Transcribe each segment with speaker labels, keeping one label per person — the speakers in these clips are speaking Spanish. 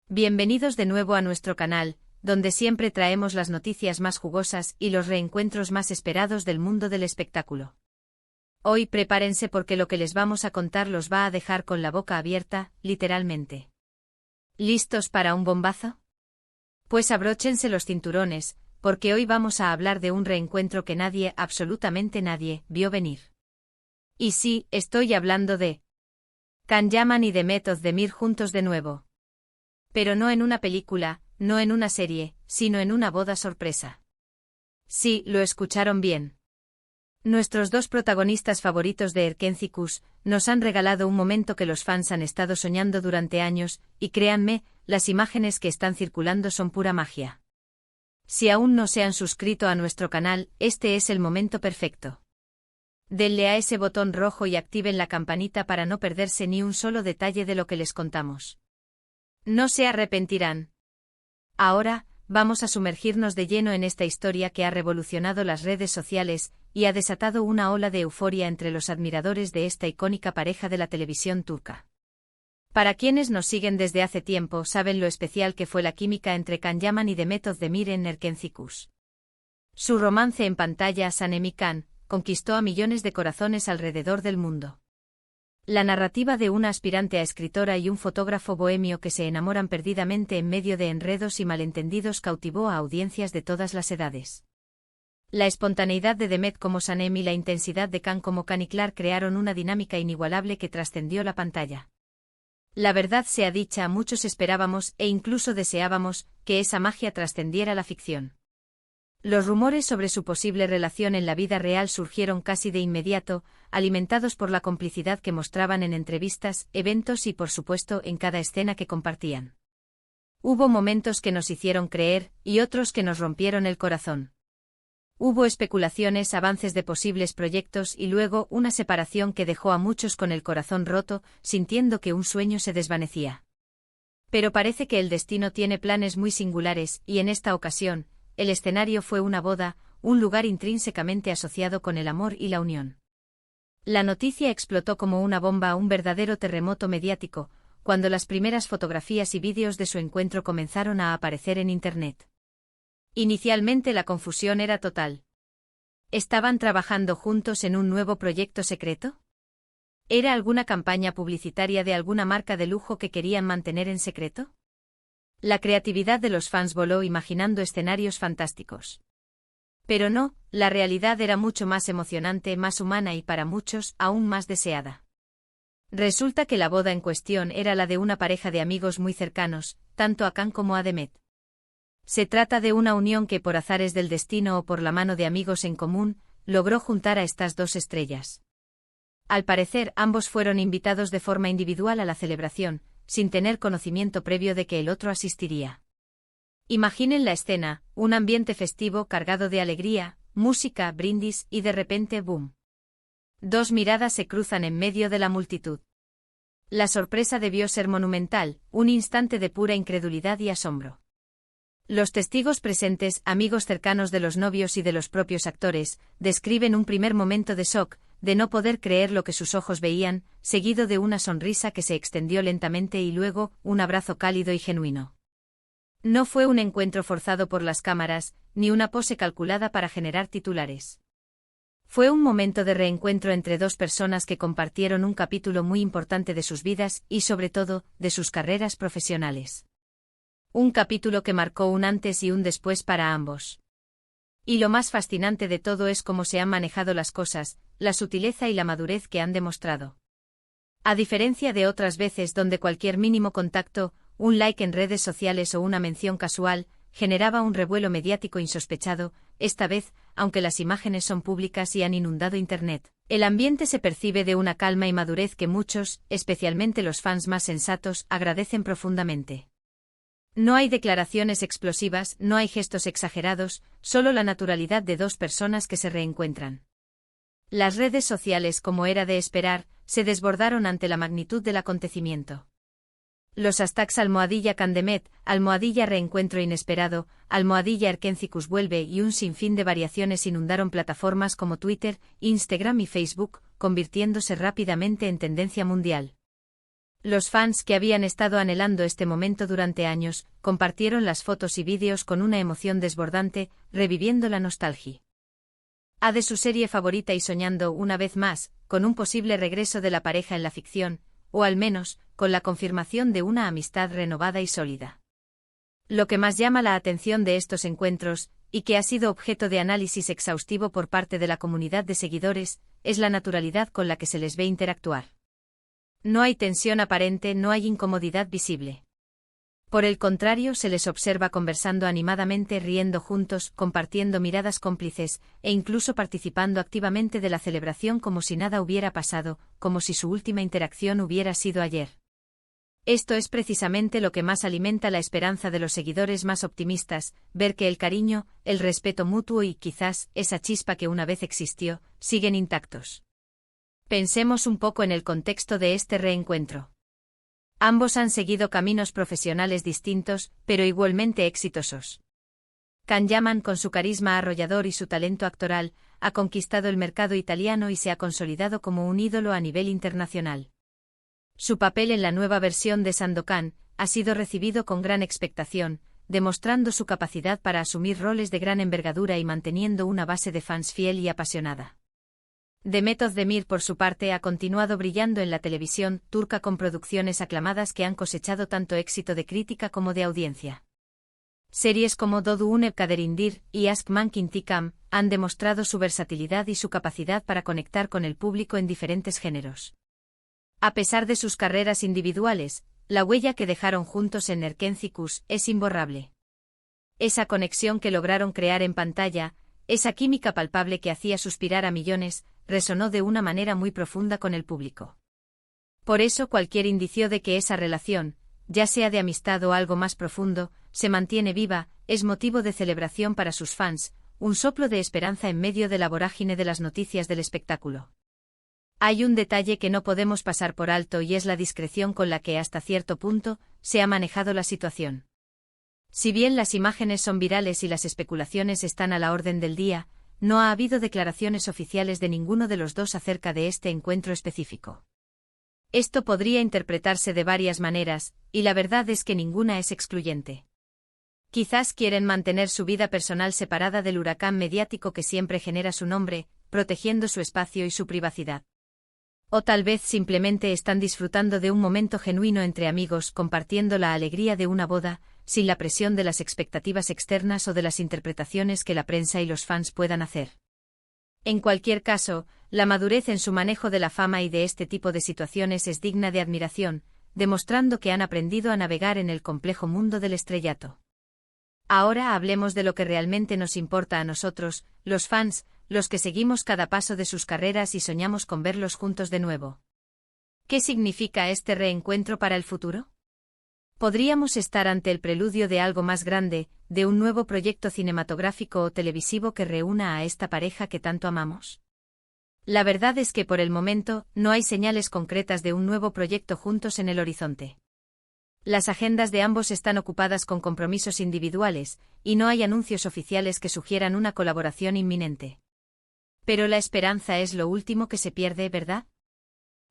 Speaker 1: Bienvenidos de nuevo a nuestro canal, donde siempre traemos las noticias más jugosas y los reencuentros más esperados del mundo del espectáculo. Hoy prepárense porque lo que les vamos a contar los va a dejar con la boca abierta, literalmente. ¿Listos para un bombazo? Pues abróchense los cinturones, porque hoy vamos a hablar de un reencuentro que nadie, absolutamente nadie, vio venir. Y sí, estoy hablando de Can Yaman y Demet Özdemir juntos de nuevo. Pero no en una película, no en una serie, sino en una boda sorpresa. Sí, lo escucharon bien. Nuestros dos protagonistas favoritos de Erkenzikuş nos han regalado un momento que los fans han estado soñando durante años, y créanme, las imágenes que están circulando son pura magia. Si aún no se han suscrito a nuestro canal, este es el momento perfecto. Denle a ese botón rojo y activen la campanita para no perderse ni un solo detalle de lo que les contamos. No se arrepentirán. Ahora, vamos a sumergirnos de lleno en esta historia que ha revolucionado las redes sociales y ha desatado una ola de euforia entre los admiradores de esta icónica pareja de la televisión turca. Para quienes nos siguen desde hace tiempo saben lo especial que fue la química entre Can Yaman y Demet Özdemir en Erkenzikuş. Su romance en pantalla, Sanemi Can, conquistó a millones de corazones alrededor del mundo. La narrativa de una aspirante a escritora y un fotógrafo bohemio que se enamoran perdidamente en medio de enredos y malentendidos cautivó a audiencias de todas las edades. La espontaneidad de Demet como Sanem y la intensidad de Can como Caniclar crearon una dinámica inigualable que trascendió la pantalla. La verdad sea dicha, muchos esperábamos e incluso deseábamos que esa magia trascendiera la ficción. Los rumores sobre su posible relación en la vida real surgieron casi de inmediato, alimentados por la complicidad que mostraban en entrevistas, eventos y por supuesto en cada escena que compartían. Hubo momentos que nos hicieron creer, y otros que nos rompieron el corazón. Hubo especulaciones, avances de posibles proyectos y luego una separación que dejó a muchos con el corazón roto, sintiendo que un sueño se desvanecía. Pero parece que el destino tiene planes muy singulares y en esta ocasión, el escenario fue una boda, un lugar intrínsecamente asociado con el amor y la unión. La noticia explotó como una bomba, un verdadero terremoto mediático, cuando las primeras fotografías y vídeos de su encuentro comenzaron a aparecer en Internet. Inicialmente la confusión era total. ¿Estaban trabajando juntos en un nuevo proyecto secreto? ¿Era alguna campaña publicitaria de alguna marca de lujo que querían mantener en secreto? La creatividad de los fans voló imaginando escenarios fantásticos. Pero no, la realidad era mucho más emocionante, más humana y para muchos, aún más deseada. Resulta que la boda en cuestión era la de una pareja de amigos muy cercanos, tanto a Can como a Demet. Se trata de una unión que por azares del destino o por la mano de amigos en común, logró juntar a estas dos estrellas. Al parecer, ambos fueron invitados de forma individual a la celebración, sin tener conocimiento previo de que el otro asistiría. Imaginen la escena, un ambiente festivo cargado de alegría, música, brindis y de repente ¡boom! Dos miradas se cruzan en medio de la multitud. La sorpresa debió ser monumental, un instante de pura incredulidad y asombro. Los testigos presentes, amigos cercanos de los novios y de los propios actores, describen un primer momento de shock, de no poder creer lo que sus ojos veían, seguido de una sonrisa que se extendió lentamente y luego, un abrazo cálido y genuino. No fue un encuentro forzado por las cámaras, ni una pose calculada para generar titulares. Fue un momento de reencuentro entre dos personas que compartieron un capítulo muy importante de sus vidas y sobre todo, de sus carreras profesionales. Un capítulo que marcó un antes y un después para ambos. Y lo más fascinante de todo es cómo se han manejado las cosas, la sutileza y la madurez que han demostrado. A diferencia de otras veces donde cualquier mínimo contacto, un like en redes sociales o una mención casual, generaba un revuelo mediático insospechado, esta vez, aunque las imágenes son públicas y han inundado Internet, el ambiente se percibe de una calma y madurez que muchos, especialmente los fans más sensatos, agradecen profundamente. No hay declaraciones explosivas, no hay gestos exagerados, solo la naturalidad de dos personas que se reencuentran. Las redes sociales, como era de esperar, se desbordaron ante la magnitud del acontecimiento. Los hashtags #CanDemet, #reencuentro inesperado, #Erkenzikuş vuelve y un sinfín de variaciones inundaron plataformas como Twitter, Instagram y Facebook, convirtiéndose rápidamente en tendencia mundial. Los fans que habían estado anhelando este momento durante años, compartieron las fotos y vídeos con una emoción desbordante, reviviendo la nostalgia. De su serie favorita y soñando, una vez más, con un posible regreso de la pareja en la ficción, o al menos, con la confirmación de una amistad renovada y sólida. Lo que más llama la atención de estos encuentros, y que ha sido objeto de análisis exhaustivo por parte de la comunidad de seguidores, es la naturalidad con la que se les ve interactuar. No hay tensión aparente, no hay incomodidad visible. Por el contrario, se les observa conversando animadamente, riendo juntos, compartiendo miradas cómplices, e incluso participando activamente de la celebración como si nada hubiera pasado, como si su última interacción hubiera sido ayer. Esto es precisamente lo que más alimenta la esperanza de los seguidores más optimistas, ver que el cariño, el respeto mutuo y quizás esa chispa que una vez existió, siguen intactos. Pensemos un poco en el contexto de este reencuentro. Ambos han seguido caminos profesionales distintos, pero igualmente exitosos. Can Yaman, con su carisma arrollador y su talento actoral, ha conquistado el mercado italiano y se ha consolidado como un ídolo a nivel internacional. Su papel en la nueva versión de Sandokan ha sido recibido con gran expectación, demostrando su capacidad para asumir roles de gran envergadura y manteniendo una base de fans fiel y apasionada. Demet Özdemir, por su parte, ha continuado brillando en la televisión turca con producciones aclamadas que han cosechado tanto éxito de crítica como de audiencia. Series como Doğduğun Kaderindir y Aşk Mank İntikam han demostrado su versatilidad y su capacidad para conectar con el público en diferentes géneros. A pesar de sus carreras individuales, la huella que dejaron juntos en Erkenci es imborrable. Esa conexión que lograron crear en pantalla, esa química palpable que hacía suspirar a millones, resonó de una manera muy profunda con el público. Por eso cualquier indicio de que esa relación, ya sea de amistad o algo más profundo, se mantiene viva, es motivo de celebración para sus fans, un soplo de esperanza en medio de la vorágine de las noticias del espectáculo. Hay un detalle que no podemos pasar por alto y es la discreción con la que hasta cierto punto se ha manejado la situación. Si bien las imágenes son virales y las especulaciones están a la orden del día, no ha habido declaraciones oficiales de ninguno de los dos acerca de este encuentro específico. Esto podría interpretarse de varias maneras, y la verdad es que ninguna es excluyente. Quizás quieren mantener su vida personal separada del huracán mediático que siempre genera su nombre, protegiendo su espacio y su privacidad. O tal vez simplemente están disfrutando de un momento genuino entre amigos, compartiendo la alegría de una boda, sin la presión de las expectativas externas o de las interpretaciones que la prensa y los fans puedan hacer. En cualquier caso, la madurez en su manejo de la fama y de este tipo de situaciones es digna de admiración, demostrando que han aprendido a navegar en el complejo mundo del estrellato. Ahora hablemos de lo que realmente nos importa a nosotros, los fans, los que seguimos cada paso de sus carreras y soñamos con verlos juntos de nuevo. ¿Qué significa este reencuentro para el futuro? ¿Podríamos estar ante el preludio de algo más grande, de un nuevo proyecto cinematográfico o televisivo que reúna a esta pareja que tanto amamos? La verdad es que por el momento, no hay señales concretas de un nuevo proyecto juntos en el horizonte. Las agendas de ambos están ocupadas con compromisos individuales, y no hay anuncios oficiales que sugieran una colaboración inminente. Pero la esperanza es lo último que se pierde, ¿verdad?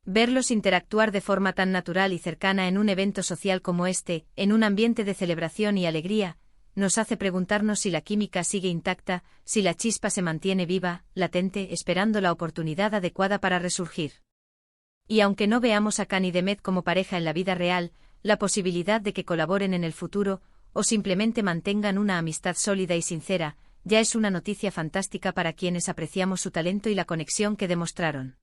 Speaker 1: Verlos interactuar de forma tan natural y cercana en un evento social como este, en un ambiente de celebración y alegría, nos hace preguntarnos si la química sigue intacta, si la chispa se mantiene viva, latente, esperando la oportunidad adecuada para resurgir. Y aunque no veamos a Can y Demet como pareja en la vida real, la posibilidad de que colaboren en el futuro, o simplemente mantengan una amistad sólida y sincera, ya es una noticia fantástica para quienes apreciamos su talento y la conexión que demostraron.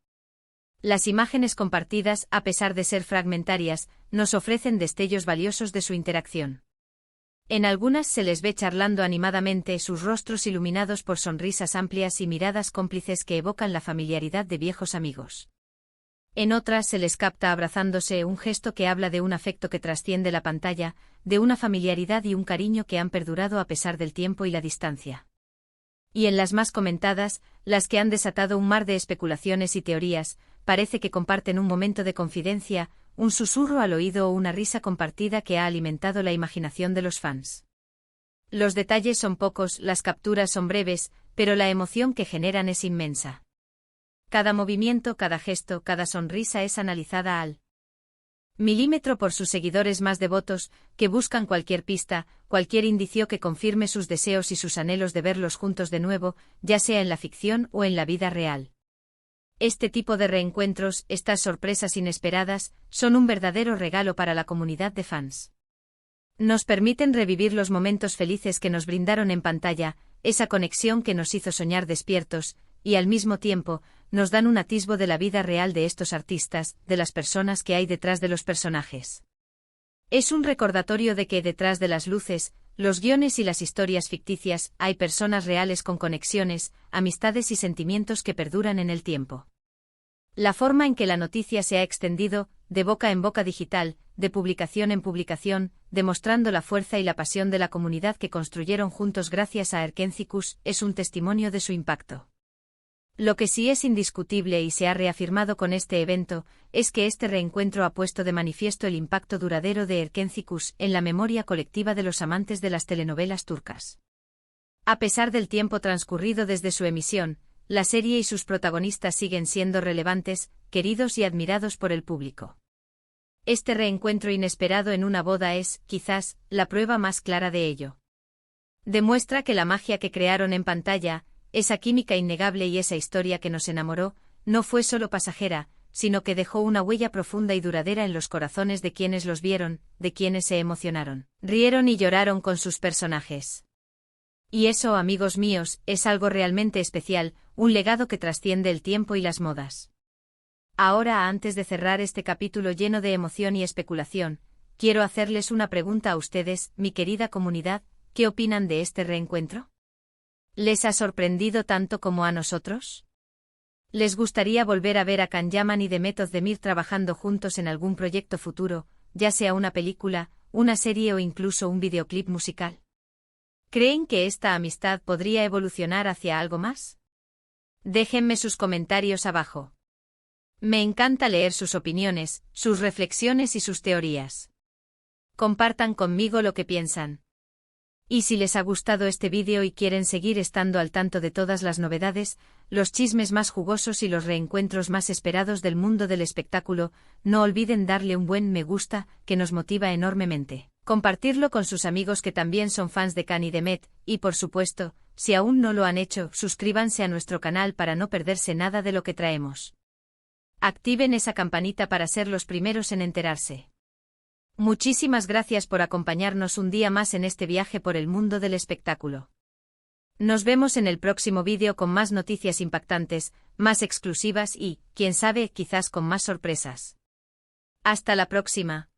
Speaker 1: Las imágenes compartidas, a pesar de ser fragmentarias, nos ofrecen destellos valiosos de su interacción. En algunas se les ve charlando animadamente, sus rostros iluminados por sonrisas amplias y miradas cómplices que evocan la familiaridad de viejos amigos. En otras se les capta abrazándose, un gesto que habla de un afecto que trasciende la pantalla, de una familiaridad y un cariño que han perdurado a pesar del tiempo y la distancia. Y en las más comentadas, las que han desatado un mar de especulaciones y teorías, parece que comparten un momento de confidencia, un susurro al oído o una risa compartida que ha alimentado la imaginación de los fans. Los detalles son pocos, las capturas son breves, pero la emoción que generan es inmensa. Cada movimiento, cada gesto, cada sonrisa es analizada al Milímetro por sus seguidores más devotos, que buscan cualquier pista, cualquier indicio que confirme sus deseos y sus anhelos de verlos juntos de nuevo, ya sea en la ficción o en la vida real. Este tipo de reencuentros, estas sorpresas inesperadas, son un verdadero regalo para la comunidad de fans. Nos permiten revivir los momentos felices que nos brindaron en pantalla, esa conexión que nos hizo soñar despiertos, y al mismo tiempo, nos dan un atisbo de la vida real de estos artistas, de las personas que hay detrás de los personajes. Es un recordatorio de que detrás de las luces, los guiones y las historias ficticias, hay personas reales con conexiones, amistades y sentimientos que perduran en el tiempo. La forma en que la noticia se ha extendido, de boca en boca digital, de publicación en publicación, demostrando la fuerza y la pasión de la comunidad que construyeron juntos gracias a Erkénzicus, es un testimonio de su impacto. Lo que sí es indiscutible y se ha reafirmado con este evento, es que este reencuentro ha puesto de manifiesto el impacto duradero de Erkénzicus en la memoria colectiva de los amantes de las telenovelas turcas. A pesar del tiempo transcurrido desde su emisión, la serie y sus protagonistas siguen siendo relevantes, queridos y admirados por el público. Este reencuentro inesperado en una boda es, quizás, la prueba más clara de ello. Demuestra que la magia que crearon en pantalla, esa química innegable y esa historia que nos enamoró, no fue solo pasajera, sino que dejó una huella profunda y duradera en los corazones de quienes los vieron, de quienes se emocionaron, rieron y lloraron con sus personajes. Y eso, amigos míos, es algo realmente especial, un legado que trasciende el tiempo y las modas. Ahora, antes de cerrar este capítulo lleno de emoción y especulación, quiero hacerles una pregunta a ustedes, mi querida comunidad, ¿qué opinan de este reencuentro? ¿Les ha sorprendido tanto como a nosotros? ¿Les gustaría volver a ver a Can Yaman y Demet Özdemir trabajando juntos en algún proyecto futuro, ya sea una película, una serie o incluso un videoclip musical? ¿Creen que esta amistad podría evolucionar hacia algo más? Déjenme sus comentarios abajo. Me encanta leer sus opiniones, sus reflexiones y sus teorías. Compartan conmigo lo que piensan. Y si les ha gustado este vídeo y quieren seguir estando al tanto de todas las novedades, los chismes más jugosos y los reencuentros más esperados del mundo del espectáculo, no olviden darle un buen me gusta, que nos motiva enormemente. Compartirlo con sus amigos que también son fans de Can y Demet, y por supuesto, si aún no lo han hecho, suscríbanse a nuestro canal para no perderse nada de lo que traemos. Activen esa campanita para ser los primeros en enterarse. Muchísimas gracias por acompañarnos un día más en este viaje por el mundo del espectáculo. Nos vemos en el próximo vídeo con más noticias impactantes, más exclusivas y, quién sabe, quizás con más sorpresas. Hasta la próxima.